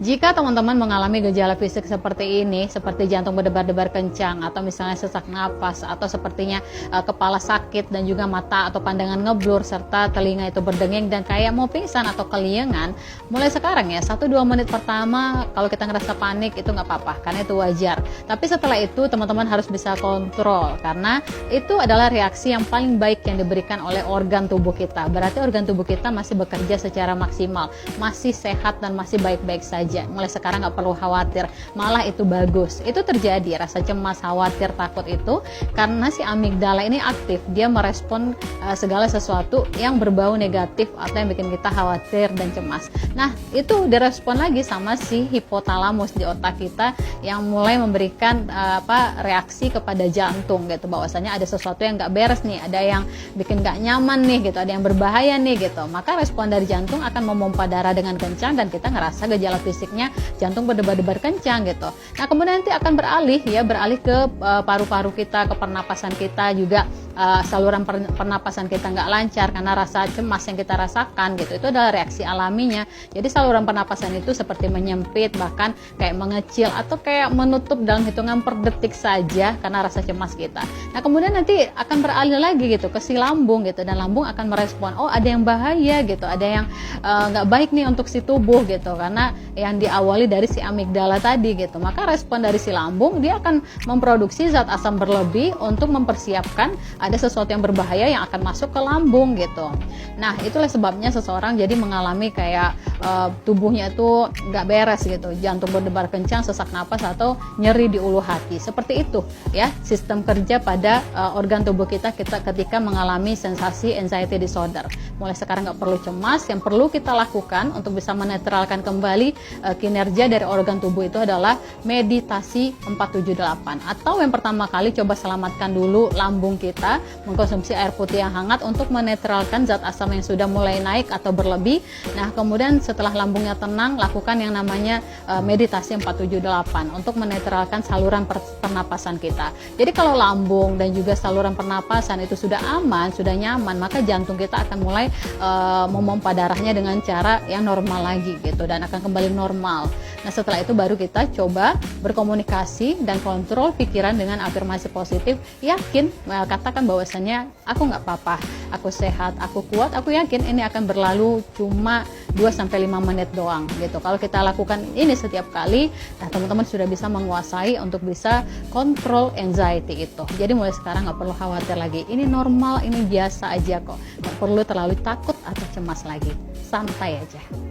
Jika teman-teman mengalami gejala fisik seperti ini, seperti jantung berdebar-debar kencang, atau misalnya sesak napas, atau sepertinya kepala sakit dan juga mata atau pandangan ngeblur, serta telinga itu berdenging dan kayak mau pingsan atau keliengan, mulai sekarang ya, 1-2 menit pertama kalau kita ngerasa panik itu nggak apa-apa, karena itu wajar. Tapi setelah itu teman-teman harus bisa kontrol, karena itu adalah reaksi yang paling baik yang diberikan oleh organ tubuh kita. Berarti organ tubuh kita masih bekerja secara maksimal, masih sehat dan masih baik-baik saja. Mulai sekarang nggak perlu khawatir, malah itu bagus. Itu terjadi rasa cemas, khawatir, takut itu karena si amigdala ini aktif, dia merespon segala sesuatu yang berbau negatif atau yang bikin kita khawatir dan cemas. Nah, itu direspon lagi sama si hipotalamus di otak kita yang mulai memberikan reaksi kepada jantung gitu, bahwasanya ada sesuatu yang nggak beres nih, ada yang bikin nggak nyaman nih gitu, ada yang berbahaya nih gitu. Maka respon dari jantung akan memompa darah dengan kencang dan kita ngerasa gejala fisiknya jantung berdebar-debar kencang gitu. Nah, kemudian nanti akan beralih ke paru-paru kita, ke pernapasan kita juga. Saluran pernapasan kita nggak lancar karena rasa cemas yang kita rasakan gitu. Itu adalah reaksi alaminya. Jadi saluran pernapasan itu seperti menyempit, bahkan kayak mengecil atau kayak menutup dalam hitungan per detik saja karena rasa cemas kita. Nah, kemudian nanti akan beralih lagi gitu ke si lambung gitu, dan lambung akan merespon, oh ada yang bahaya gitu, ada yang nggak baik nih untuk si tubuh gitu, karena yang diawali dari si amigdala tadi gitu. Maka respon dari si lambung, dia akan memproduksi zat asam berlebih untuk mempersiapkan ada sesuatu yang berbahaya yang akan masuk ke lambung gitu. Nah, itulah sebabnya seseorang jadi mengalami kayak tubuhnya itu nggak beres gitu, jantung berdebar kencang, sesak napas, atau nyeri di ulu hati. Seperti itu ya sistem kerja pada organ tubuh kita ketika mengalami sensasi anxiety disorder. Mulai sekarang nggak perlu cemas. Yang perlu kita lakukan untuk bisa menetralkan kembali kinerja dari organ tubuh itu adalah meditasi 478, atau yang pertama kali coba selamatkan dulu lambung kita, mengkonsumsi air putih yang hangat untuk menetralkan zat asam yang sudah mulai naik atau berlebih. Nah, kemudian setelah lambungnya tenang, lakukan yang namanya meditasi 478 untuk menetralkan saluran pernapasan kita. Jadi kalau lambung dan juga saluran pernapasan itu sudah aman, sudah nyaman, maka jantung kita akan mulai memompa darahnya dengan cara yang normal lagi gitu, dan akan kembali normal. Nah, setelah itu baru kita coba berkomunikasi dan kontrol pikiran dengan afirmasi positif. Yakin, katakan bahwasanya aku nggak apa-apa, aku sehat, aku kuat, aku yakin ini akan berlalu cuma 2-5 menit doang gitu. Kalau kita lakukan ini setiap kali, nah teman-teman sudah bisa menguasai untuk bisa kontrol anxiety itu. Jadi mulai sekarang nggak perlu khawatir lagi, ini normal, ini biasa aja kok, nggak perlu terlalu takut atau cemas lagi, santai aja.